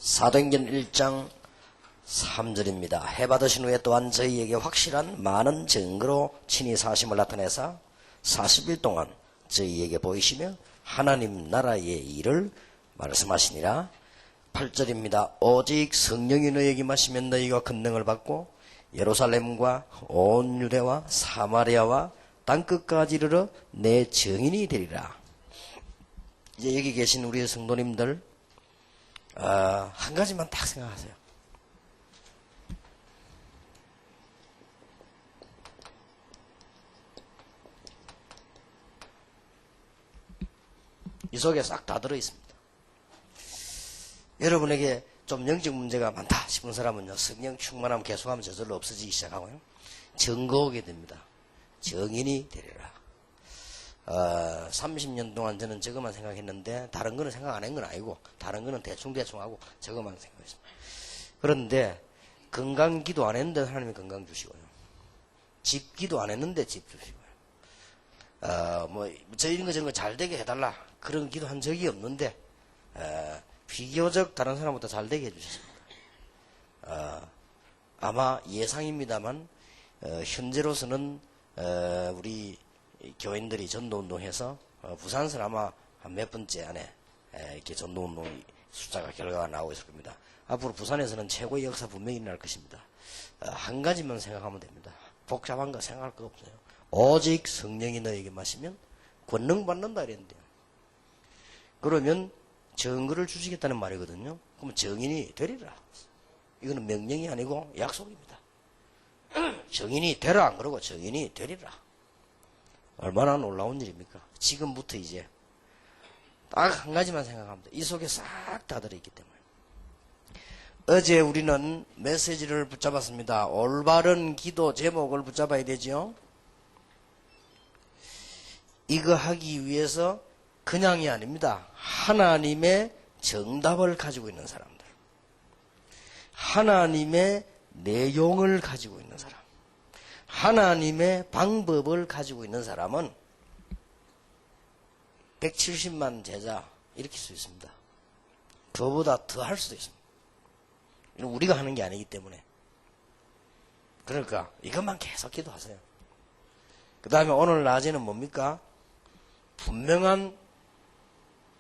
사도행전 1장 3절입니다. 해받으신 후에 또한 저희에게 확실한 많은 증거로 친히 사심을 나타내사 40일 동안 저희에게 보이시며 하나님 나라의 일을 말씀하시니라. 8절입니다. 오직 성령이 너희에게 임하시면 너희가 권능을 받고 예루살렘과 온 유대와 사마리아와 땅끝까지 이르러 내 증인이 되리라. 이제 여기 계신 우리 성도님들 한 가지만 딱 생각하세요. 이 속에 싹 다 들어있습니다. 여러분에게 좀 영적 문제가 많다 싶은 사람은요, 성령 충만하면 계속하면 저절로 없어지기 시작하고요, 증거하게 됩니다. 증인이 되리라. 30년 동안 저는 저것만 생각했는데 다른 거는 생각 안 한 건 아니고 다른 거는 대충대충 하고 저것만 생각했습니다. 그런데 건강 기도 안 했는데 하나님이 건강 주시고요, 집 기도 안 했는데 집 주시고요, 저 이런 거 저런 거 잘 되게 해달라 그런 기도 한 적이 없는데 비교적 다른 사람보다 잘 되게 해주셨습니다. 아마 예상입니다만 현재로서는 우리 교인들이 전도운동해서 부산선 아마 한 몇 번째 안에 이렇게 전도운동 숫자가 결과가 나오고 있을 겁니다. 앞으로 부산에서는 최고의 역사 분명히 일어날 것입니다. 한 가지만 생각하면 됩니다. 복잡한 거 생각할 거 없어요. 오직 성령이 너에게 마시면 권능 받는다 이랬는데요. 그러면 증거를 주시겠다는 말이거든요. 그러면 증인이 되리라. 이거는 명령이 아니고 약속입니다. 증인이 되라 안 그러고 증인이 되리라. 얼마나 놀라운 일입니까? 지금부터 이제 딱 한 가지만 생각하면 돼. 이 속에 싹 다 들어있기 때문에. 어제 우리는 메시지를 붙잡았습니다. 올바른 기도 제목을 붙잡아야 되죠. 이거 하기 위해서 그냥이 아닙니다. 하나님의 정답을 가지고 있는 사람들, 하나님의 내용을 가지고 있는 사람, 하나님의 방법을 가지고 있는 사람은 170만 제자 일으킬 수 있습니다. 그보다 더 할 수도 있습니다. 이건 우리가 하는 게 아니기 때문에. 그러니까 이것만 계속 기도하세요. 그 다음에 오늘 낮에는 뭡니까? 분명한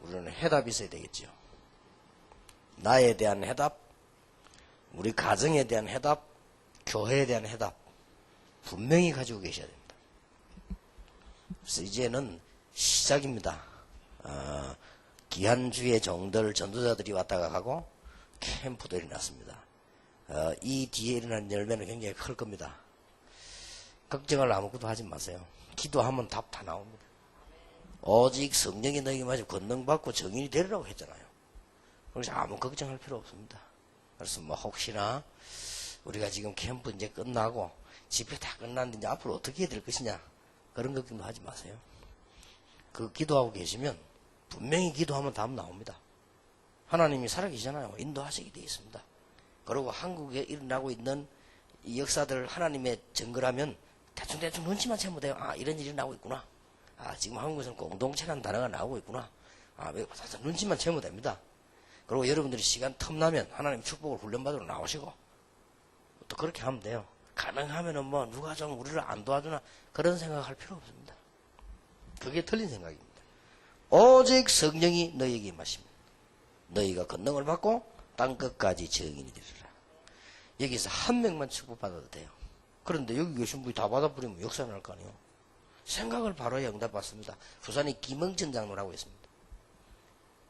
우리는 해답이 있어야 되겠죠. 나에 대한 해답, 우리 가정에 대한 해답, 교회에 대한 해답 분명히 가지고 계셔야 됩니다. 그래서 이제는 시작입니다. 기한주의 종들, 전도자들이 왔다가 가고 캠프들이 났습니다. 이 뒤에 일어난 열매는 굉장히 클 겁니다. 걱정을 아무것도 하지 마세요. 기도하면 답 다 나옵니다. 오직 성령이 너에게 마시고 권능 받고 증인이 되리라고 했잖아요. 그래서 아무 걱정할 필요 없습니다. 그래서 혹시나 우리가 지금 캠프 이제 끝나고 집회 다 끝났는데 이제 앞으로 어떻게 해야 될 것이냐 그런 걱정도 하지 마세요. 그 기도하고 계시면 분명히 기도하면 답 나옵니다. 하나님이 살아계시잖아요. 인도하시게 되어 있습니다. 그리고 한국에 일어나고 있는 이 역사들 하나님의 증거라면 대충 눈치만 채면 돼요. 이런 일이 나오고 있구나. 지금 한국에서는 공동체라는 단어가 나오고 있구나. 눈치만 채면 됩니다. 그리고 여러분들이 시간 틈나면 하나님 축복을 훈련받으러 나오시고 또 그렇게 하면 돼요. 가능하면은 누가 좀 우리를 안 도와주나 그런 생각할 필요 없습니다. 그게 틀린 생각입니다. 오직 성령이 너희에게 임하시면 너희가 권능을 받고 땅끝까지 증인이 되리라. 여기서 한 명만 축복받아도 돼요. 그런데 여기 계신 분이 다 받아버리면 역사 날 거 아니에요. 생각을 바로 해 응답받습니다. 부산에 김영천 장로라고 있습니다.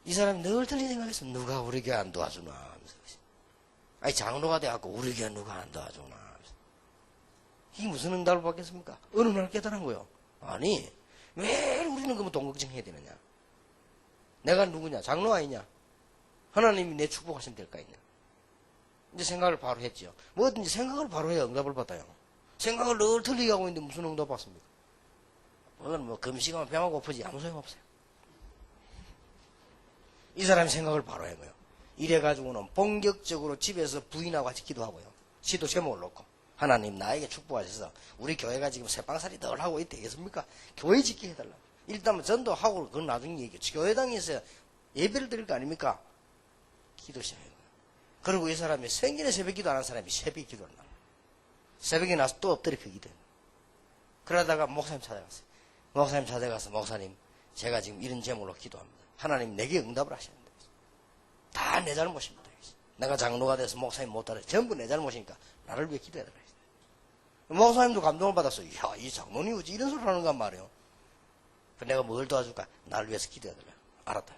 이 사람이 늘 틀린 생각했어. 누가 우리 교회 안 도와주나 하면서. 장로가 돼갖고 우리 교회 누가 안 도와주나 하면서. 이게 무슨 응답을 받겠습니까? 어느 날 깨달은 거요. 아니 왜 우리는 그러면 돈 걱정해야 되느냐. 내가 누구냐? 장로 아니냐? 하나님이 내 축복하시면 될 거 아니냐. 이제 생각을 바로 했죠. 뭐든지 생각을 바로 해야 응답을 받아요. 생각을 늘 틀리게 하고 있는데 무슨 응답 받습니까? 그건 금식하면 배가 고프지 아무 소용없어요. 이 사람이 생각을 바로 한 거예요. 이래가지고는 본격적으로 집에서 부인하고 같이 기도하고요. 시도 제목을 놓고 하나님 나에게 축복하셔서 우리 교회가 지금 새빵살이 덜 하고 있겠습니까? 교회 짓게 해달라. 일단 전도하고 그건 나중에 얘기해. 교회당에서 예배를 드릴 거 아닙니까? 기도 시작해요. 그리고 이 사람이 생전에 새벽 기도 안 한 사람이 새벽 기도를 나요. 새벽에 나서 또 엎드려 그 기도해요. 그러다가 목사님 찾아갔어요. 목사님 찾아가서 목사님 제가 지금 이런 제목으로 기도합니다. 하나님 내게 응답을 하시는데 다 내 잘못입니다. 내가 장로가 돼서 목사님 못 따라 전부 내 잘못이니까 나를 위해 기도해달라. 목사님도 감동을 받았어요. 야, 이 장로님 어찌 이런 소리를 하는가 말이에요. 내가 뭘 도와줄까? 나를 위해서 기도해달라. 알았다.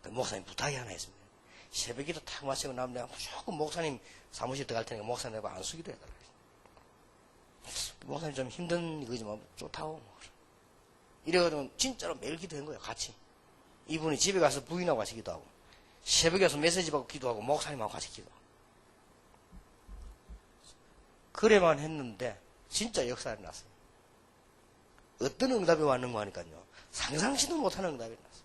목사님 부탁이 하나 있습니다. 새벽에도 탁 마시고 나면 내가 무조건 목사님 사무실 들어갈 테니까 목사님 내가 안수기도 해달라. 목사님 좀 힘든 이거지만 좋다고. 이래가지고 진짜로 매일 기도한 거예요. 같이. 이분이 집에 가서 부인하고 같이 기도하고 새벽에 가서 메시지 받고 기도하고 목사님하고 같이 기도하고 그래만 했는데 진짜 역사가 났어요. 어떤 응답이 왔는가 하니까요. 상상치도 못하는 응답이 났어요.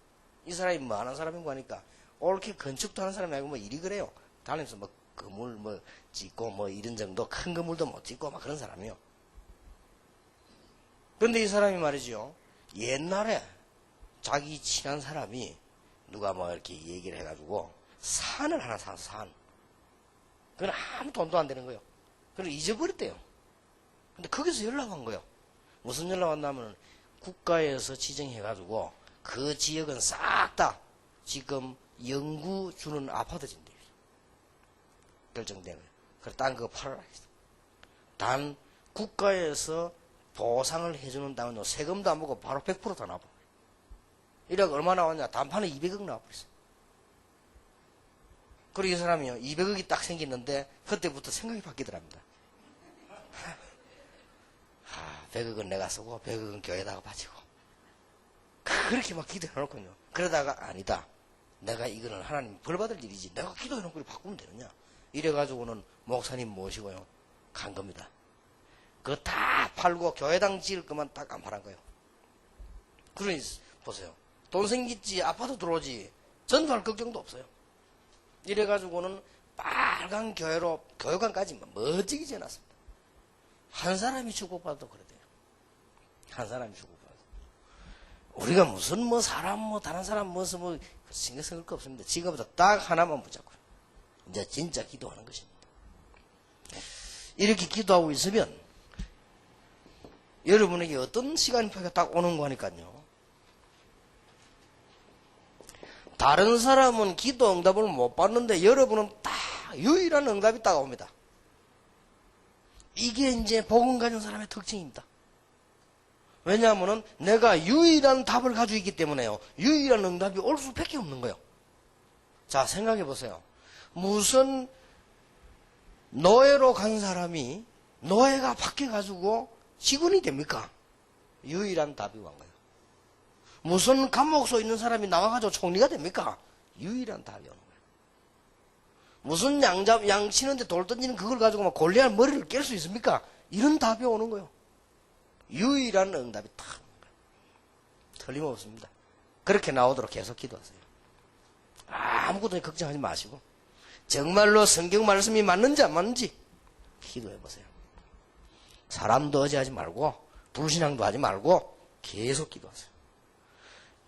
이 사람이 뭐 하는 사람인가 하니까 옳게 건축도 하는 사람이 아니고 뭐 일이 그래요. 다니면서 뭐 건물 뭐 짓고 뭐 이런 정도 큰 건물도 못 짓고 막 그런 사람이요. 그런데 이 사람이 말이죠. 옛날에 자기 친한 사람이 누가 뭐 이렇게 얘기를 해가지고 산을 하나 사서 산. 그건 아무 돈도 안 되는 거예요. 그걸 잊어버렸대요. 근데 거기서 연락 온 거예요. 무슨 연락 왔냐면 국가에서 지정해가지고 그 지역은 싹 다 지금 영구 주는 아파트 진대요. 결정된 거예요. 그래서 딴 거 팔아라 했어. 단 국가에서 보상을 해주는 땅은 세금도 안 먹고 바로 100% 다 나와버려요. 이래가 얼마 나왔냐? 단판에 200억 나와버렸어요. 그리고 이 사람이요, 200억이 딱 생겼는데, 그때부터 생각이 바뀌더랍니다. 100억은 내가 쓰고, 100억은 교회에다가 바치고. 그렇게 막 기도해놓군요. 그러다가, 아니다. 내가 이거는 하나님 벌 받을 일이지. 내가 기도해놓고 바꾸면 되느냐. 이래가지고는 목사님 모시고요, 간 겁니다. 그거 다 팔고 교회당 지을 것만 딱 안 팔은 거예요. 그러니, 보세요. 돈 생기지, 아파트 들어오지, 전도할 걱정도 없어요. 이래가지고는 빨간 교회로, 교회관까지 멋지게 지어놨습니다. 한 사람이 축복받아도 그래요. 한 사람이 축복받아도. 우리가 무슨 뭐 사람 뭐 다른 사람 무슨 뭐 신경 쓸 거 없습니다. 지금부터 딱 하나만 붙잡고 이제 진짜 기도하는 것입니다. 이렇게 기도하고 있으면 여러분에게 어떤 시간표가 딱 오는 거 하니까요. 다른 사람은 기도 응답을 못 받는데 여러분은 딱 유일한 응답이 딱 옵니다. 이게 이제 복음 가진 사람의 특징입니다. 왜냐하면 내가 유일한 답을 가지고 있기 때문에요. 유일한 응답이 올 수밖에 없는 거예요. 자, 생각해 보세요. 무슨 노예로 간 사람이 노예가 바뀌어가지고 직원이 됩니까? 유일한 답이 온 거예요. 무슨 감옥소 있는 사람이 나와가지고 총리가 됩니까? 유일한 답이 오는 거예요. 무슨 양 치는데 돌 던지는 그걸 가지고 막 골리앗 머리를 깰 수 있습니까? 이런 답이 오는 거예요. 유일한 응답이 딱 오는 거예요. 틀림없습니다. 그렇게 나오도록 계속 기도하세요. 아무것도 걱정하지 마시고 정말로 성경 말씀이 맞는지 안 맞는지 기도해보세요. 사람도 의지하지 말고 불신앙도 하지 말고 계속 기도하세요.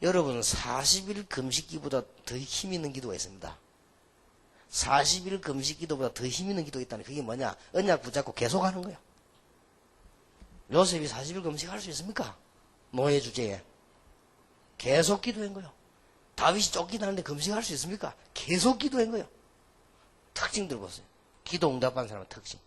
여러분 40일 금식기보다 더 힘 있는 기도가 있습니다. 40일 금식기도보다 더 힘 있는 기도가 있다는 그게 뭐냐? 언약 붙잡고 계속 하는 거예요. 요셉이 40일 금식할 수 있습니까? 노예 주제에. 계속 기도한 거예요. 다윗이 쫓기다는데 금식할 수 있습니까? 계속 기도한 거예요. 특징들 보세요. 기도 응답한 사람의 특징.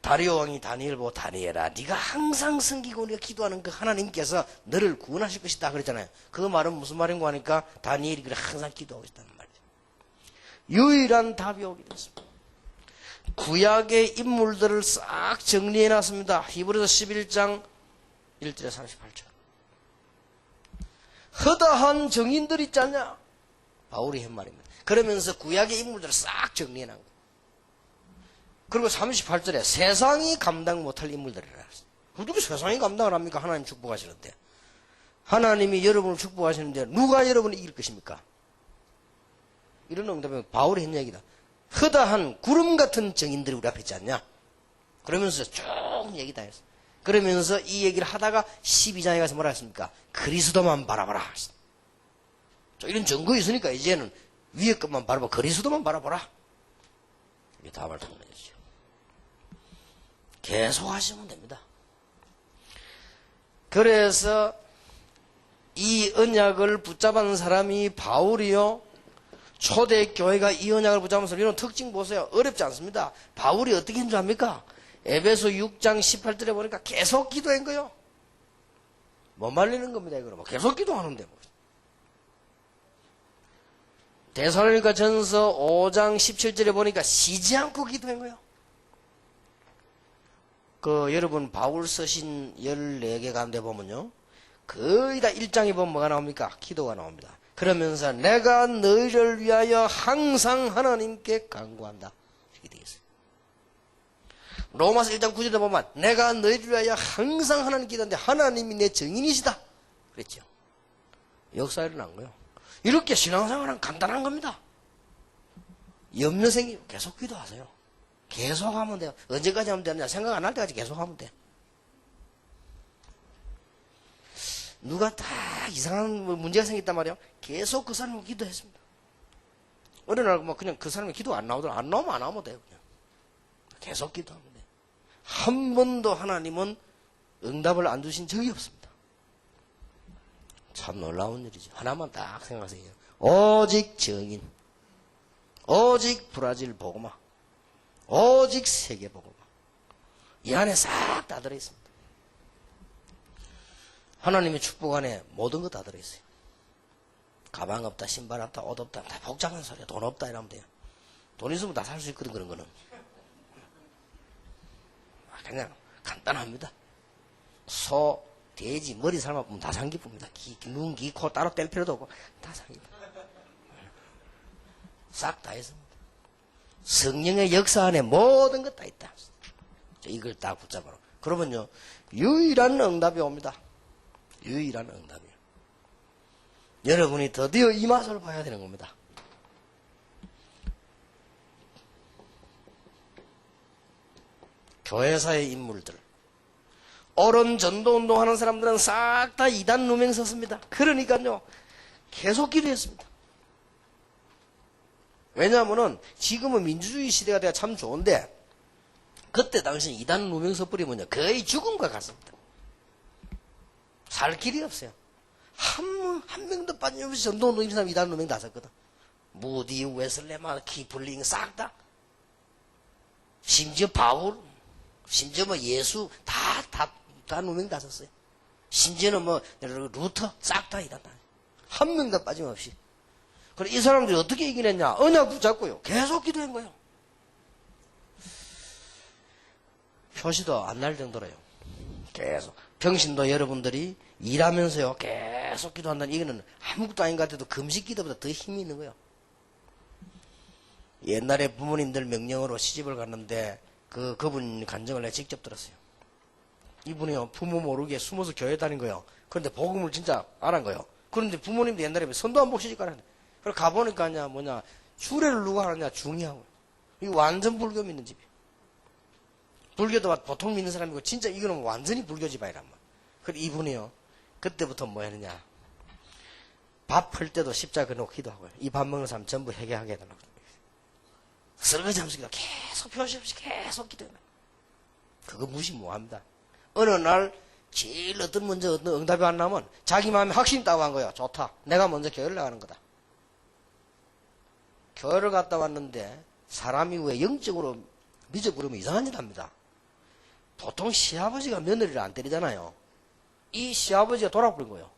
다리오 왕이 다니엘 보고 다니엘아 네가 항상 섬기고 우리가 기도하는 그 하나님께서 너를 구원하실 것이다 그랬잖아요. 그 말은 무슨 말인가 하니까 다니엘이 그래 항상 기도하고 있다는 말이죠. 유일한 답이 오게 됐습니다. 구약의 인물들을 싹 정리해놨습니다. 히브리서 11장 1절에 38절. 허다한 정인들 있지 않냐? 바울이 한 말입니다. 그러면서 구약의 인물들을 싹 정리해놓은 거예요. 그리고 38절에 세상이 감당 못할 인물들이라 했어요. 어떻게 세상이 감당을 합니까? 하나님 축복하시는데. 하나님이 여러분을 축복하시는데 누가 여러분을 이길 것입니까? 이런 응답은 바울이 한 얘기다. 허다한 구름 같은 정인들이 우리 앞에 있지 않냐? 그러면서 쭉 얘기 다 했어요. 그러면서 이 얘기를 하다가 12장에 가서 뭐라 했습니까? 그리스도만 바라봐라. 이런 증거 있으니까 이제는 위에 것만 바라봐. 거리수도만 바라보라. 이게 답을 통해주죠. 계속 하시면 됩니다. 그래서 이 언약을 붙잡은 사람이 바울이요. 초대교회가 이 언약을 붙잡으면서 이런 특징 보세요. 어렵지 않습니다. 바울이 어떻게 했는 줄 압니까? 에베소 6장 18절에 보니까 계속 기도한 거요. 못 말리는 겁니다. 이거는 계속 기도하는데. 데살로니가 전서 5장 17절에 보니까 쉬지 않고 기도한 거예요. 여러분 바울 쓰신 14개 가운데 보면요. 거의 다 1장에 보면 뭐가 나옵니까? 기도가 나옵니다. 그러면서 내가 너희를 위하여 항상 하나님께 간구한다. 이렇게 되겠어요. 로마서 1장 9절에 보면 내가 너희를 위하여 항상 하나님께 기도하는데 하나님이 내 증인이시다. 그랬죠. 역사 일어난 거예요. 이렇게 신앙생활은 간단한 겁니다. 염려 생기면 계속 기도하세요. 계속 하면 돼요. 언제까지 하면 되느냐? 생각 안 할 때까지 계속 하면 돼. 누가 다 이상한 문제가 생겼단 말이에요. 계속 그 사람을 기도했습니다. 어느 날 그냥 그 사람이 기도 안 나오면 안 하면 돼요. 그냥. 계속 기도하면 돼요. 한 번도 하나님은 응답을 안 주신 적이 없습니다. 참 놀라운 일이죠. 하나만 딱 생각하세요. 오직 정인, 오직 브라질 복음화, 오직 세계 복음화. 이 안에 싹 다 들어있습니다. 하나님의 축복 안에 모든 것 다 들어있어요. 가방 없다, 신발 없다, 옷 없다, 다 복잡한 소리야. 돈 없다 이러면 돼요. 돈 있으면 다 살 수 있거든, 그런 거는. 그냥 간단합니다. 소, 돼지, 머리 삶아 보면 다 상기쁩니다. 눈, 귀, 코 따로 뗄 필요도 없고 다 상기쁩니다. 싹 다 있습니다. 성령의 역사 안에 모든 것 다 있다. 이걸 딱 붙잡아라. 그러면요, 유일한 응답이 옵니다. 유일한 응답이에요. 여러분이 드디어 이 맛을 봐야 되는 겁니다. 교회사의 인물들, 옳은 전도운동하는 사람들은 싹 다 이단 누명 섰습니다. 그러니까요, 계속 기도했습니다. 왜냐하면은 지금은 민주주의 시대가 돼야 참 좋은데 그때 당시 이단 누명 섰버리면요 거의 죽음과 같습니다. 살 길이 없어요. 한 명도 빠짐없이 전도운동 있는 사람 이단 누명 다 섰거든. 무디, 웨슬레마, 키플링 싹 다. 심지어 바울, 심지어 뭐 예수 다 누명 다 썼어요. 심지어는 뭐 루터 싹 다 이단다. 한 명도 빠짐없이. 그래 이 사람들이 어떻게 이기냈냐? 언약 붙잡고요. 계속 기도한 거예요. 표시도 안 날 정도로요. 계속. 평신도 여러분들이 일하면서요. 계속 기도한다는 이거는 아무것도 아닌 것 같아도 금식 기도보다 더 힘이 있는 거예요. 옛날에 부모님들 명령으로 시집을 갔는데 그분 간증을 내가 직접 들었어요. 이분이요. 부모 모르게 숨어서 교회 다닌 거예요. 그런데 복음을 진짜 알은 거예요. 그런데 부모님도 옛날에 선도 안 보고 시집 가는데 그래 가보니까 주례를 누가 하느냐 중요하고 이거 완전 불교 믿는 집이에요. 불교도 보통 믿는 사람이고 진짜 이거는 완전히 불교 집안이란 말이에요. 그래 이분이요. 그때부터 뭐 했느냐. 밥 할 때도 십자가 놓고 기도하고요. 이 밥 먹는 사람 전부 회개하게 해달라고. 설거지 하면서 기도 계속 표시 없이 계속 기도해요. 그거 무시 뭐합니다. 어느 날 제일 어떤 응답이 안 나면 자기 마음에 확신이 따고 한 거예요. 좋다. 내가 먼저 교회를 나가는 거다. 교회를 갔다 왔는데 사람이 왜 영적으로 미적부르면 이상한 짓 합니다. 보통 시아버지가 며느리를 안 때리잖아요. 이 시아버지가 돌아버린 거예요.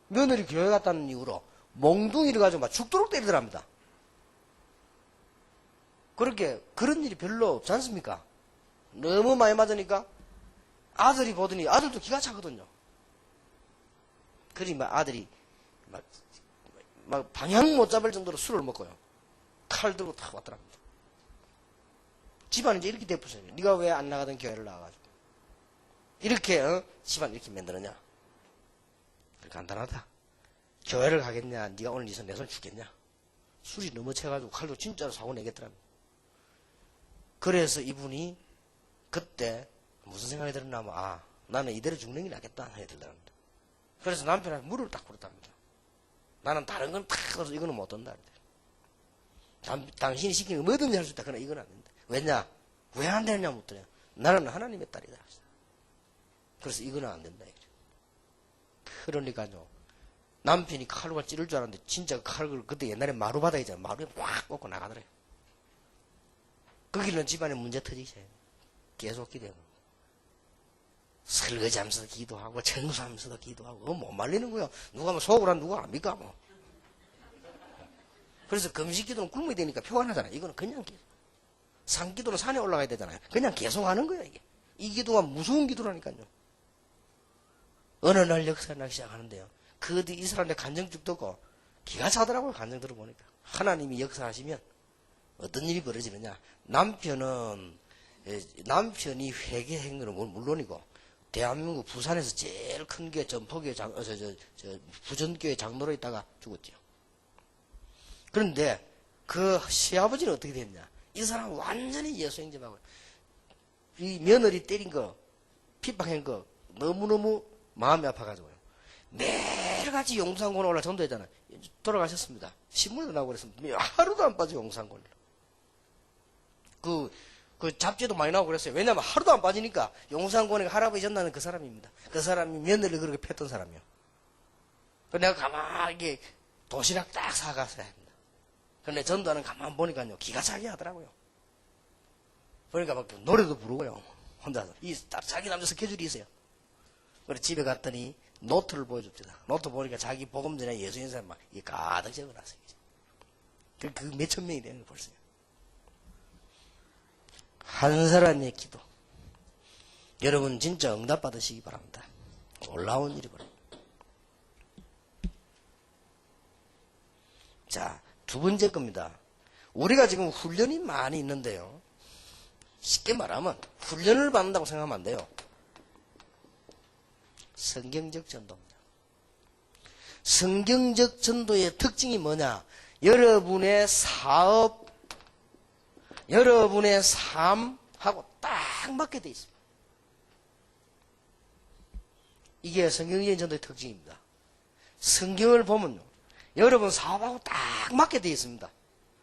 며느리 교회 갔다는 이유로 몽둥이를 가지고 막 죽도록 때리더랍니다. 그런 일이 별로 없지 않습니까? 너무 많이 맞으니까 아들이 보더니 아들도 기가 차거든요. 그러니 아들이 막 방향 못 잡을 정도로 술을 먹고요. 칼 들고 탁 왔더랍니다. 집안이 이제 이렇게 돼버렸어요. 네가 왜 안 나가던 교회를 나와가지고 이렇게 집안 이렇게 만들었냐? 간단하다. 교회를 가겠냐? 네가 오늘 네 손 죽겠냐? 술이 너무 채가지고 칼로 진짜로 사고 내겠더랍니다. 그래서 이분이 그때 무슨 생각이 들었냐면 나는 이대로 죽는 게 낫겠다 생각이 들더랍니다. 그래서 남편한테 물을 딱 뿌렸답니다. 나는 다른 건 탁 이거는 못 든다. 당신이 시키는 거 뭐든지 할 수 있다. 그러나 이건 안 된다. 왜냐? 왜 안 되느냐 묻더냐. 나는 하나님의 딸이다. 그래서 이건 안 된다. 그러니까요. 남편이 칼과 찌를 줄 알았는데 진짜 칼을 그때 옛날에 마루바닥 있잖아요. 마루에 확 꽂고 나가더래요. 거기는 집안에 문제 터지기 시작해요. 계속 기도하고 설거지하면서도 기도하고 청소하면서도 기도하고 못 말리는 거예요. 누가 뭐 속으로 누가 압니까 뭐. 그래서 금식 기도는 굶어야 되니까 표가 나잖아요. 이거는 그냥 기도. 산 기도는 산에 올라가야 되잖아요. 그냥 계속 하는 거예요. 이게. 이 기도가 무서운 기도라니까요. 어느 날 역사가 나기 시작하는데요. 그 뒤 이 사람들 간증쭉 듣고 기가 차더라고요. 간증 들어보니까. 하나님이 역사하시면 어떤 일이 벌어지느냐. 남편이 회계한 거는 물론이고 대한민국 부산에서 제일 큰 게 전포교회 부전교회 장로로 있다가 죽었죠. 그런데 그 시아버지는 어떻게 됐냐. 이 사람 완전히 예수 행접하고 이 며느리 때린 거 핍박한 거 너무너무 마음이 아파가지고요. 매일같이 용산군 올라 전도했잖아요. 돌아가셨습니다. 신문에 나오고 그랬습니다. 하루도 안 빠져 용산군. 그 잡지도 많이 나오고 그랬어요. 왜냐면 하루도 안 빠지니까 용산군에 할아버지 전나는 그 사람입니다. 그 사람이 며느리를 그렇게 팼던 사람이요. 내가 가만히 도시락 딱 사갔어야 합니다. 근데 전도하는 가만 보니까요. 기가 차게 하더라고요. 그러니까 막 노래도 부르고요. 혼자서. 딱 자기 남자 스케줄이 있어요. 그래서 집에 갔더니 노트를 보여줍니다. 노트 보니까 자기 복음 전에 예수 있는 사람 막 가득 적어놨어요. 그 몇천 명이 되는 거 벌써요. 한 사람의 기도. 여러분 진짜 응답 받으시기 바랍니다. 놀라운 일이 벌어요. 자, 두 번째 겁니다. 우리가 지금 훈련이 많이 있는데요. 쉽게 말하면 훈련을 받는다고 생각하면 안 돼요. 성경적 전도입니다. 성경적 전도의 특징이 뭐냐? 여러분의 사업, 여러분의 삶하고 딱 맞게 돼 있습니다. 이게 성경적인 전도의 특징입니다. 성경을 보면요. 여러분 사업하고 딱 맞게 돼 있습니다.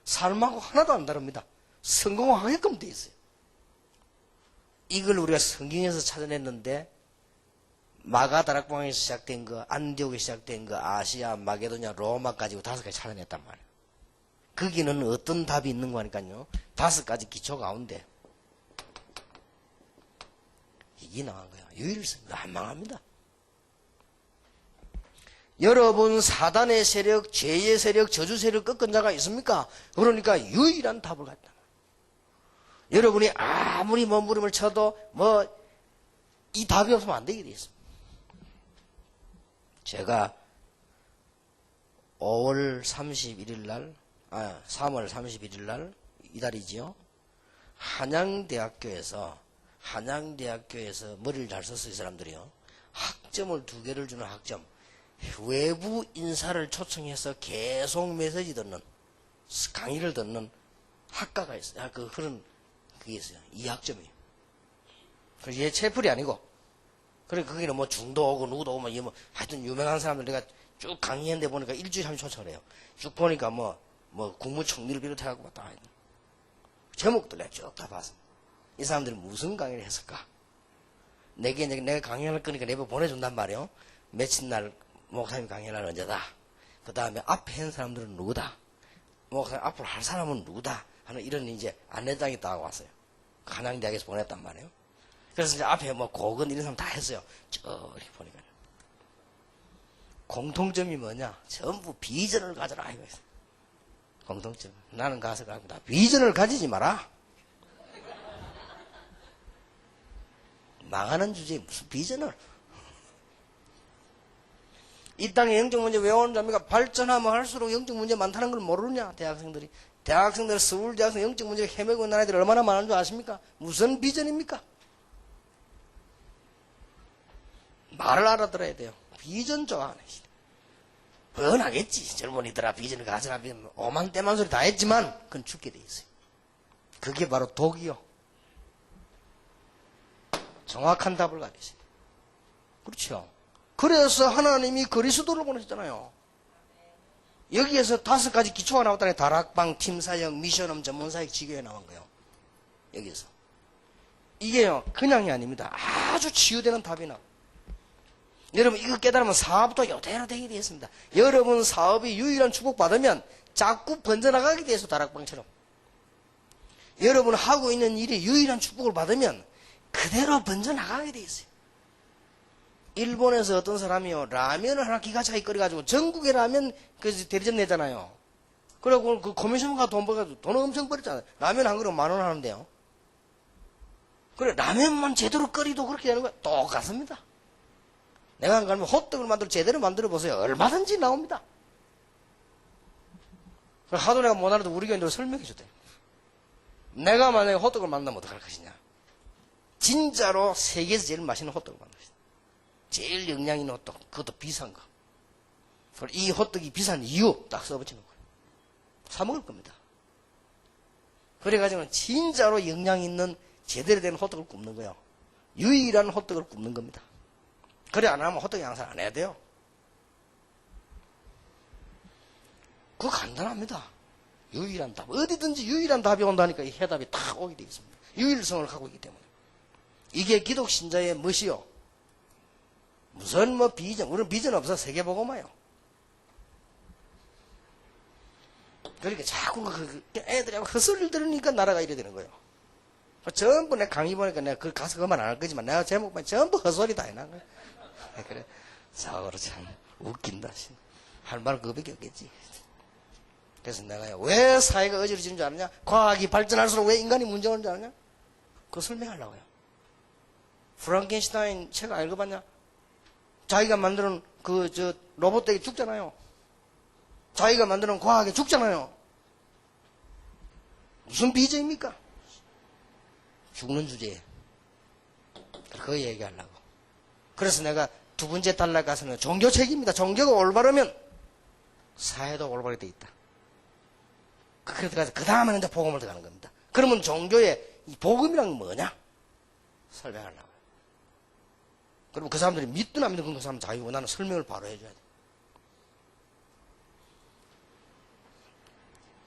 삶하고 하나도 안 다릅니다. 성공하게끔 돼 있어요. 이걸 우리가 성경에서 찾아냈는데 마가다락방에서 시작된 거, 안디옥에 시작된 거, 아시아, 마게도냐, 로마 가지고 5가지 찾아냈단 말이에요. 거기는 어떤 답이 있는 거니까요. 5가지 기초 가운데 이게 나간 거야. 유일성, 안 망합니다. 여러분 사단의 세력, 죄의 세력, 저주 세력 꺾은 자가 있습니까? 그러니까 유일한 답을 갖다. 여러분이 아무리 몸부림을 쳐도 이 답이 없으면 안 되게 돼 있습니다. 제가 3월 31일 날 이달이지요. 한양대학교에서 머리를 잘 썼어요, 이 사람들이요. 학점을 2개를 주는 학점. 외부 인사를 초청해서 계속 메시지 듣는, 강의를 듣는 학과가 있어요. 그런, 그게 있어요. 이 학점이에요. 그래서 얘 채플이 아니고, 그래, 거기는 뭐 중도 오고 누구도 오고, 하여튼 유명한 사람들 내가 쭉 강의했는데 보니까 일주일에 한 번 초청을 해요. 쭉 보니까 국무총리를 비롯해갖고 왔다 가야 돼. 제목들 내가 쭉 다 봤어. 이 사람들이 무슨 강의를 했을까? 내가 강의할 거니까 내가 보내준단 말이에요. 며칠 날, 목사님 강의할 언제다. 그 다음에 앞에 한 사람들은 누구다. 목사님 앞으로 할 사람은 누구다. 하는 이런 이제 안내장이 딱 왔어요. 한양대학에서 보냈단 말이에요. 그래서 이제 앞에 고건 이런 사람 다 했어요. 이렇게 보니까. 공통점이 뭐냐? 전부 비전을 가져라. 이거 있어요. 공통점. 나는 가서 나 비전을 가지지 마라. 망하는 주제에 무슨 비전을. 이 땅에 영적 문제 왜 오는 겁니까? 발전하면 할수록 영적 문제 많다는 걸 모르냐? 대학생들 서울 대학생 영적 문제를 헤매고 있는 아이들이 얼마나 많은 줄 아십니까? 무슨 비전입니까? 말을 알아들어야 돼요. 비전 좋아하네. 뻔하겠지. 젊은이들아 비전을 가져라. 오만때만 소리 다 했지만 그건 죽게 돼 있어요. 그게 바로 독이요. 정확한 답을 가지세요. 그렇죠. 그래서 하나님이 그리스도를 보내셨잖아요. 여기에서 5가지 기초가 나왔다니. 다락방, 팀사역, 미션업, 전문사역, 지교에 나온 거예요. 여기서. 이게요, 그냥이 아닙니다. 아주 치유되는 답이 나와요. 여러분, 이거 깨달으면 사업도 요대로 되게 되어 있습니다. 여러분 사업이 유일한 축복받으면 자꾸 번져나가게 돼서 다락방처럼. 여러분 하고 있는 일이 유일한 축복을 받으면 그대로 번져나가게 돼 있어요. 일본에서 어떤 사람이요, 라면을 하나 기가 차게 끓여가지고 전국에 라면 그 대리점 내잖아요. 그리고 그 커미션가 돈 벌어가지고 돈 엄청 벌었잖아요. 라면 한 그릇 10,000원 하는데요. 그래, 라면만 제대로 끓이도 그렇게 되는 거야. 똑같습니다. 내가 안 가면 호떡을 제대로 만들어 보세요. 얼마든지 나옵니다. 하도 내가 못 알아도 우리 교인들 설명해 줬대. 내가 만약에 호떡을 만나면 어떡할 것이냐. 진짜로 세계에서 제일 맛있는 호떡을 만들 것이다. 제일 영양 있는 호떡. 그것도 비싼 거. 이 호떡이 비싼 이유 딱 써붙이는 거예요. 사 먹을 겁니다. 그래가지고 진짜로 영양 있는 제대로 된 호떡을 굽는 거예요. 유일한 호떡을 굽는 겁니다. 그래 안 하면 호떡 양산 안 해야 돼요. 그거 간단합니다. 유일한 답. 어디든지 유일한 답이 온다니까 이 해답이 딱 오게 되어 있습니다. 유일성을 갖고 있기 때문에. 이게 기독 신자의 멋이요. 무슨 뭐 비전, 우리는 비전 없어. 세계보고마요. 그러니까 자꾸 애들하고 헛소리를 들으니까 나라가 이래 되는 거예요. 전부 내 강의 보니까 내가 그 가서 그만 안 할 거지만 내가 제목만 전부 헛소리 다 해놓은 거야. 그래. 사고로 참 웃긴다. 할 말은 그거밖에 없겠지. 그래서 내가 왜 사회가 어지러지는 줄 아느냐? 과학이 발전할수록 왜 인간이 문제가 오는 줄 아느냐? 그거 설명하려고요. 프랑켄슈타인 책 안 읽어봤냐? 자기가 만드는 로봇들이 죽잖아요. 자기가 만드는 과학이 죽잖아요. 무슨 비전입니까? 죽는 주제에. 그거 얘기하려고. 그래서 내가 두 번째 단락 가서는 종교책입니다. 종교가 올바르면 사회도 올바르게 돼 있다. 그래서 그 다음에는 이제 복음을 들어가는 겁니다. 그러면 종교의 이 복음이란 뭐냐? 설명하려고. 그러면 그 사람들이 믿든 안 믿든 그 사람 자기 원하는 설명을 바로 해줘야 돼.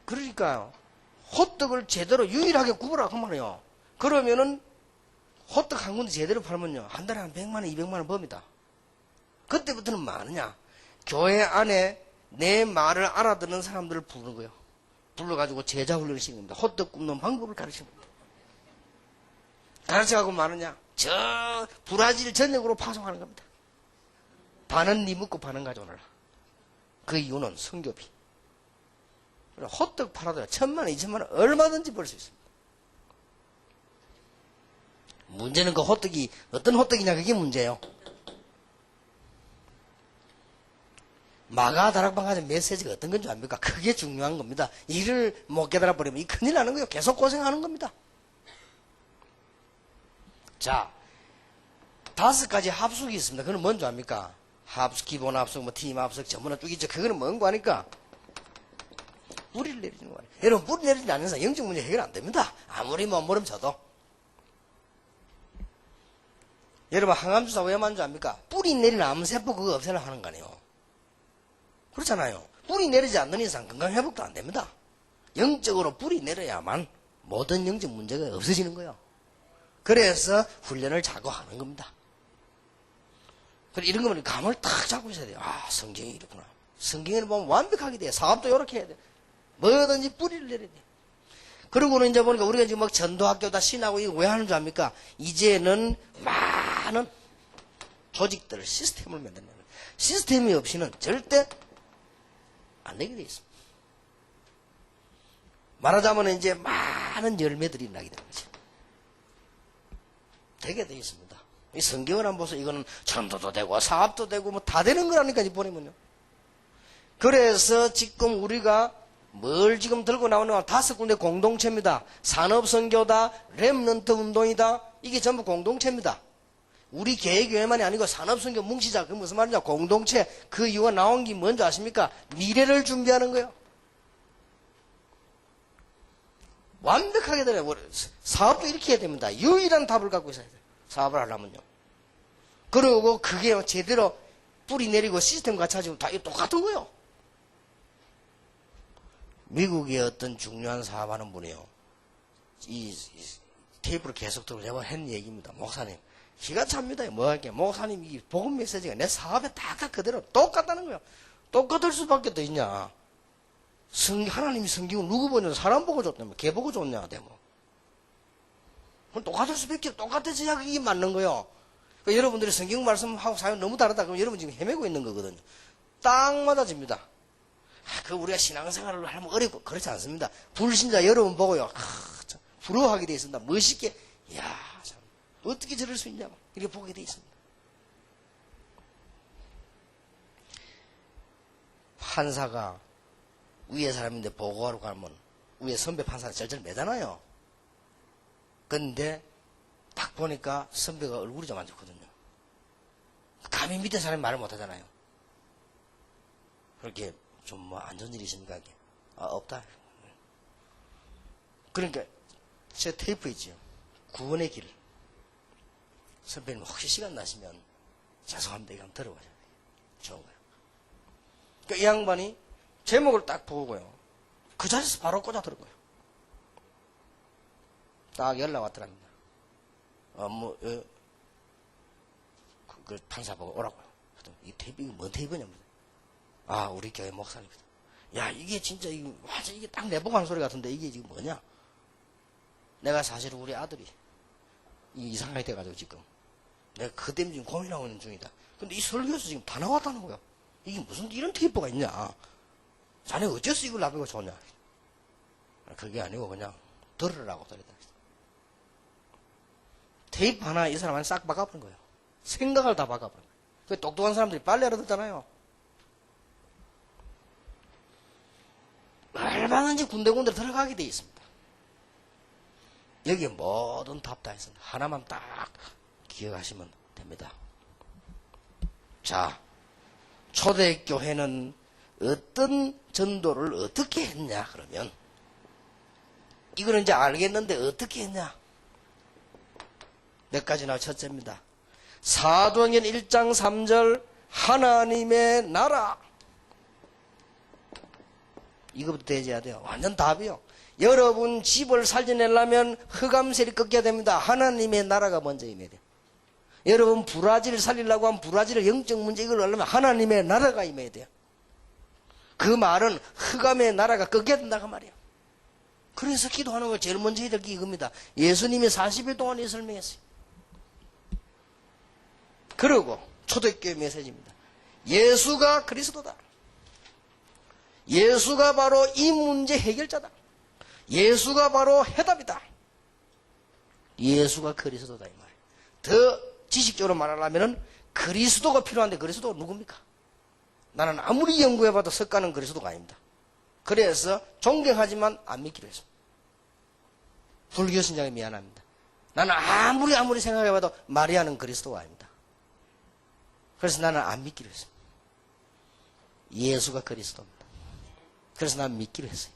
그러니까요. 호떡을 제대로 유일하게 구부라 그 말이에요. 그러면은 호떡 한 군데 제대로 팔면요. 한 달에 한 100만 원, 200만 원 법니다. 그때부터는 뭐 하느냐? 교회 안에 내 말을 알아듣는 사람들을 부르는 거예요. 불러가지고 제자 훈련을 시키는 겁니다. 호떡 굽는 방법을 가르치는 겁니다. 가르쳐가고 마느냐? 저 브라질 전역으로 파송하는 겁니다. 반은 니 먹고 반은 가져오너라. 그 이유는 성교비. 호떡 팔아도 1,000만 원, 2,000만 원 얼마든지 벌 수 있습니다. 문제는 그 호떡이 어떤 호떡이냐 그게 문제예요. 마가 다락방 가진 메시지가 어떤 건 줄 압니까? 그게 중요한 겁니다. 일을 못 깨달아 버리면 이 큰일 나는 거예요. 계속 고생하는 겁니다. 자, 5가지 합숙이 있습니다. 그건 뭔 줄 압니까? 합숙, 기본 합숙, 뭐 팀 합숙, 전문화 쭉 있죠. 그거는 뭔 거 아니까? 뿌리를 내리는 거 아니에요. 여러분, 뿌리 내리지 않는 이상 영적 문제 해결 안 됩니다. 아무리 뭐 모름 쳐도. 여러분, 항암주사 왜 만지 압니까? 뿌리 내리는 암세포 그거 없애려 하는 거 아니에요. 그렇잖아요. 뿌리 내리지 않는 이상 건강회복도 안 됩니다. 영적으로 뿌리 내려야만 모든 영적 문제가 없어지는 거예요. 그래서 훈련을 자꾸 하는 겁니다. 그래 이런 거면 감을 딱 잡고 있어야 돼요. 아, 성경이 이렇구나. 성경을 보면 완벽하게 돼요. 사업도 이렇게 해야 돼요. 뭐든지 뿌리를 내려야 돼요. 그러고는 이제 보니까 우리가 지금 막 전도학교다 신하고 이거 왜 하는 줄 압니까? 이제는 많은 조직들, 시스템을 만드는 거예요. 시스템이 없이는 절대 안 되게 돼 있습니다. 말하자면 이제 많은 열매들이 나게 되는 거죠. 되게 돼 있습니다. 이 성경을 한번 보세요. 이거는 전도도 되고 사업도 되고 뭐 다 되는 거라니까 보내면요. 그래서 지금 우리가 뭘 지금 들고 나오는 5군데 공동체입니다. 산업선교다, 렘넌트 운동이다. 이게 전부 공동체입니다. 우리 개개교회만이 아니고 산업선교 뭉치자. 그게 무슨 말이냐? 공동체. 그 이유가 나온 게 뭔지 아십니까? 미래를 준비하는 거예요. 완벽하게 되네. 사업도 이렇게 해야 됩니다. 유일한 답을 갖고 있어야 돼요. 사업을 하려면요. 그리고 그게 제대로 뿌리 내리고 시스템 같이 하지면 다 똑같은 거예요. 미국의 어떤 중요한 사업하는 분이요. 이 테이프를 계속 들고 제가 한 얘기입니다. 목사님. 기가 찹니다. 뭐 할게. 목사님, 이 복음 메시지가 내 사업에 딱딱 그대로 똑같다는 거예요. 똑같을 수밖에 더 있냐. 하나님이 성경을 누구 보냐? 사람 보고 줬다며. 개 보고 줬냐? 뭐. 그럼 똑같을 수밖에 똑같아져야 그게 맞는 거예요. 그러니까 여러분들이 성경 말씀하고 사연 너무 다르다. 그럼 여러분 지금 헤매고 있는 거거든요. 딱 맞아집니다. 그 우리가 신앙생활을 하면 어렵고 그렇지 않습니다. 불신자 여러분 보고요. 참 부러워하게 돼 있습니다. 멋있게 이야 참 어떻게 저럴 수 있냐 이렇게 보게 돼 있습니다. 판사가 위에 사람인데 보고하러 가면 위에 선배 판사가 절절 매잖아요. 근데 딱 보니까 선배가 얼굴이 좀 안 좋거든요. 감히 밑에 사람이 말을 못 하잖아요. 그렇게 좀 뭐 안 좋은 일이 있습니까? 아, 없다. 그러니까 제 테이프 있죠. 구원의 길. 선배님 혹시 시간 나시면 죄송합니다. 이거 한번 들어보셔야 돼요. 좋은 거예요. 그러니까 이 양반이 제목을 딱 보고요. 그 자리에서 바로 꽂아 들은 거예요. 딱 연락 왔더랍니다. 그 판사 보고 오라고요. 이 테이프, 이거 뭔 테이프냐면. 아, 우리 교회 목사님이다. 야, 이게 진짜, 맞아, 이게 딱 내보고 한 소리 같은데, 이게 지금 뭐냐? 내가 사실 우리 아들이, 이상하게 돼가지고 지금. 내가 그 때문에 지금 고민하고 있는 중이다. 근데 이 설교에서 지금 다 나왔다는 거야. 이게 무슨 이런 테이프가 있냐? 자네 어째서 이걸 나보고 줬냐? 그게 아니고 그냥 들으라고 그랬다. 테이프 하나 이 사람한테 싹 박아버린 거예요. 생각을 다 박아버린 거예요. 그 똑똑한 사람들이 빨리 알아듣잖아요. 얼마든지 군데군데 들어가게 돼 있습니다. 여기에 모든 답 다 있습니다. 하나만 딱 기억하시면 됩니다. 자, 초대교회는 어떤 전도를 어떻게 했냐 그러면 이거는 이제 알겠는데 어떻게 했냐? 몇 가지 나와. 첫째입니다. 사도행전 1장 3절 하나님의 나라. 이거부터 대제해야 돼요. 완전 답이요. 여러분 집을 살려내려면 흑암셀이 꺾여야 됩니다. 하나님의 나라가 먼저 임해야 돼요. 여러분 브라질을 살리려고 하면 브라질의 영적 문제 이걸 하려면 하나님의 나라가 임해야 돼요. 그 말은 흑암의 나라가 꺾여야 된다고 말이에요. 그래서 기도하는 걸 제일 먼저 해야 될 게 이겁니다. 예수님이 40일 동안 설명했어요. 그리고 초대교회 메시지입니다. 예수가 그리스도다. 예수가 바로 이 문제 해결자다. 예수가 바로 해답이다. 예수가 그리스도다 이 말이에요. 더 지식적으로 말하려면 그리스도가 필요한데 그리스도가 누굽니까? 나는 아무리 연구해봐도 석가는 그리스도가 아닙니다. 그래서 존경하지만 안 믿기로 했습니다. 불교 신장에 미안합니다. 나는 아무리 생각해봐도 마리아는 그리스도가 아닙니다. 그래서 나는 안 믿기로 했습니다. 예수가 그리스도입니다. 그래서 나는 믿기로 했어요.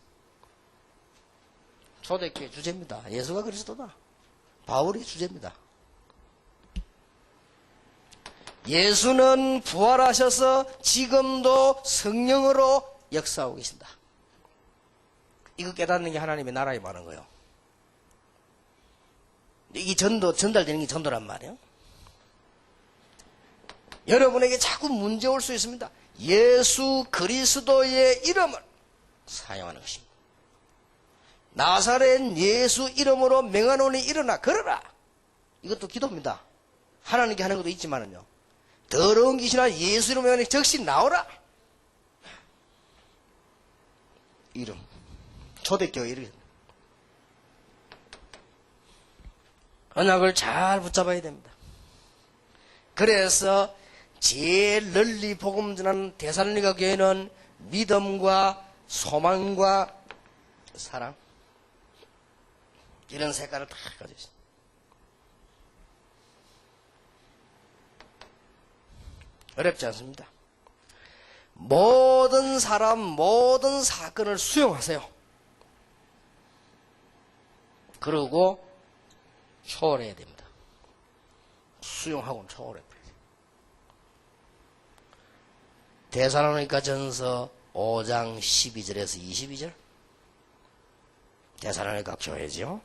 초대교회 주제입니다. 예수가 그리스도다. 바울이 주제입니다. 예수는 부활하셔서 지금도 성령으로 역사하고 계신다. 이거 깨닫는 게 하나님의 나라에 많은 거예요. 이게 전달되는 게 전도란 말이에요. 여러분에게 자꾸 문제 올 수 있습니다. 예수 그리스도의 이름을 사용하는 것입니다. 나사렛 예수 이름으로 명하노니 일어나 걸어라. 이것도 기도입니다. 하나님께 하는 것도 있지만은요. 더러운 귀신아 예수 이름으로 명하니 즉시 나오라. 이름. 초대교회 이름. 언약을 잘 붙잡아야 됩니다. 그래서 제일 널리 복음 전하는 데살로니가 교회는 믿음과 소망과 사랑 이런 색깔을 다 가지고 있습니다. 어렵지 않습니다. 모든 사람 모든 사건을 수용하세요. 그리고 초월해야 됩니다. 수용하고는 초월해야 돼요. 데살로니가 전서 5장 12절에서 22절 데살로니가 교회죠.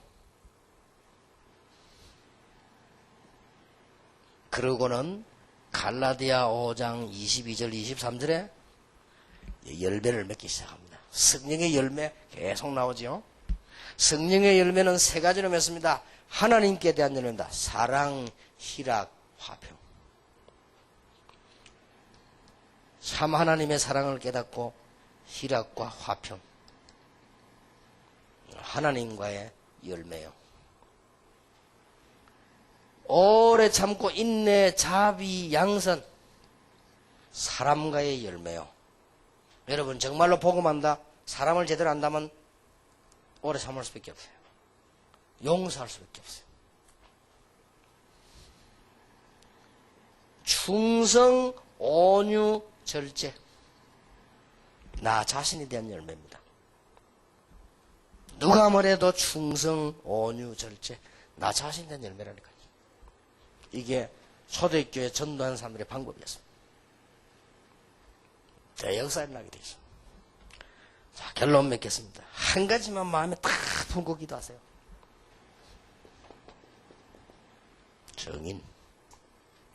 그러고는 갈라디아 5장 22절 23절에 열매를 맺기 시작합니다. 성령의 열매 계속 나오죠. 성령의 열매는 세 가지로 맺습니다. 하나님께 대한 열매입니다. 사랑, 희락, 화평. 참 하나님의 사랑을 깨닫고 희락과 화평. 하나님과의 열매요. 오래 참고 인내, 자비, 양선. 사람과의 열매요. 여러분 정말로 복음한다. 사람을 제대로 안다면 오래 참을 수밖에 없어요. 용서할 수밖에 없어요. 충성, 온유, 절제. 나 자신에 대한 열매입니다. 누가 뭐래도 충성, 온유, 절제. 나 자신에 대한 열매라니까요. 이게 초대교회 전도하는 사람들의 방법이었습니다. 역사에 나게 되어 있습니다. 자, 결론 맺겠습니다. 한 가지만 마음에 딱 품고 기도하세요. 정인.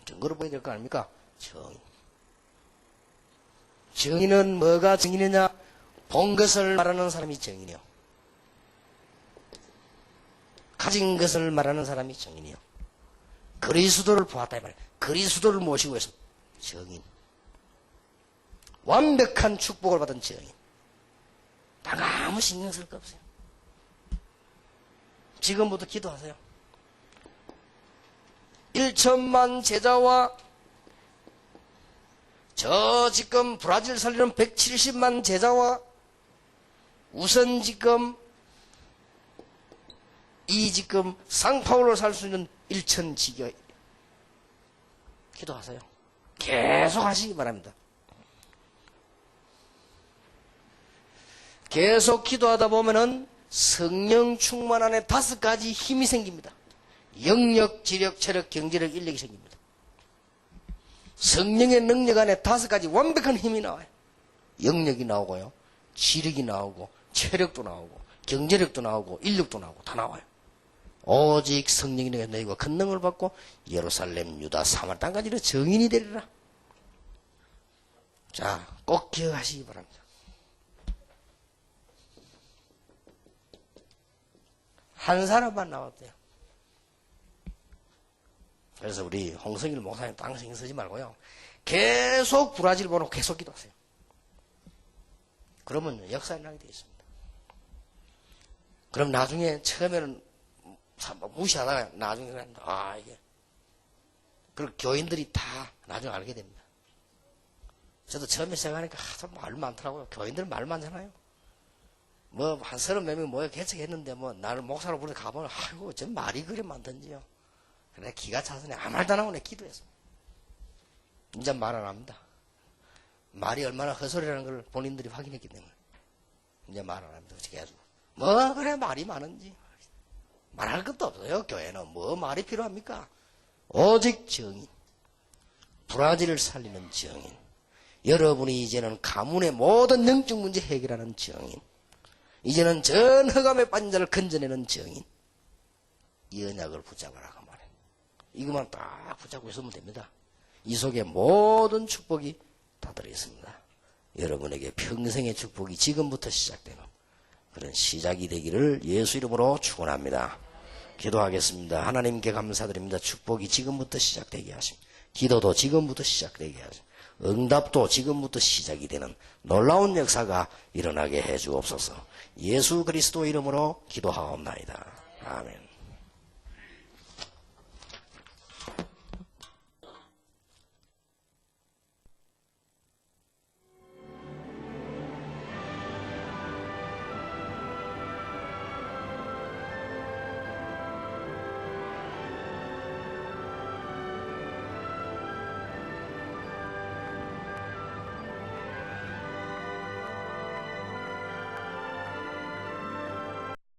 증거로 보여야 될 거 아닙니까? 정인. 정인은 뭐가 정인이냐? 본 것을 말하는 사람이 정인이요. 가진 것을 말하는 사람이 정인이요. 그리스도를 보았다 이 말이에요. 그리스도를 모시고 있습니다. 정인. 완벽한 축복을 받은 정인. 딱 아무 신경 쓸 거 없어요. 지금부터 기도하세요. 1천만 제자와 저 지금 브라질 살리는 170만 제자와 우선 지금 이 지금 상파울로 살 수 있는 1천 지교 기도하세요. 계속 하시기 바랍니다. 계속 기도하다 보면은 성령 충만 안에 5가지 힘이 생깁니다. 영력, 지력, 체력, 경제력, 인력이 생깁니다. 성령의 능력 안에 5가지 완벽한 힘이 나와요. 영력이 나오고요. 지력이 나오고, 체력도 나오고, 경제력도 나오고, 인력도 나오고, 다 나와요. 오직 성령이 너희가 큰 능을 받고 예루살렘, 유다, 사마리아 땅까지는 정인이 되리라. 자, 꼭 기억하시기 바랍니다. 한 사람만 나왔대요. 그래서 우리 홍성일 목사님 땅 신경 쓰지 말고요. 계속 브라질 보고 계속 기도하세요. 그러면 역사에 나게 되어 있습니다. 그럼 나중에 처음에는 무시하다가 나중에 이게. 그리고 교인들이 다 나중에 알게 됩니다. 저도 처음에 시작하니까 참 말 많더라고요. 교인들 말 많잖아요. 뭐 한 30명 모여 개척했는데 뭐 나를 목사로 부르러 가보면 아이고 저 말이 그래 많던지요. 그래 기가 차서 아무 말도 안 하고 내 기도했어. 이제 말 안 합니다. 말이 얼마나 헛소리라는 걸 본인들이 확인했기 때문에 이제 말 안 합니다. 계속 뭐 그래 말이 많은지 말할 것도 없어요. 교회는 뭐 말이 필요합니까? 오직 정인. 브라질을 살리는 정인. 여러분이 이제는 가문의 모든 영적 문제 해결하는 정인. 이제는 전 흑암에 빠진 자를 건져내는 정인. 이 언약을 붙잡아라 그 말이에요. 이것만 딱 붙잡고 있으면 됩니다. 이 속에 모든 축복이 다 들어있습니다. 여러분에게 평생의 축복이 지금부터 시작되는 그런 시작이 되기를 예수 이름으로 축원합니다. 기도하겠습니다. 하나님께 감사드립니다. 축복이 지금부터 시작되게 하십니다. 기도도 지금부터 시작되게 하십니다. 응답도 지금부터 시작이 되는 놀라운 역사가 일어나게 해 주옵소서. 예수 그리스도 이름으로 기도하옵나이다. 아멘.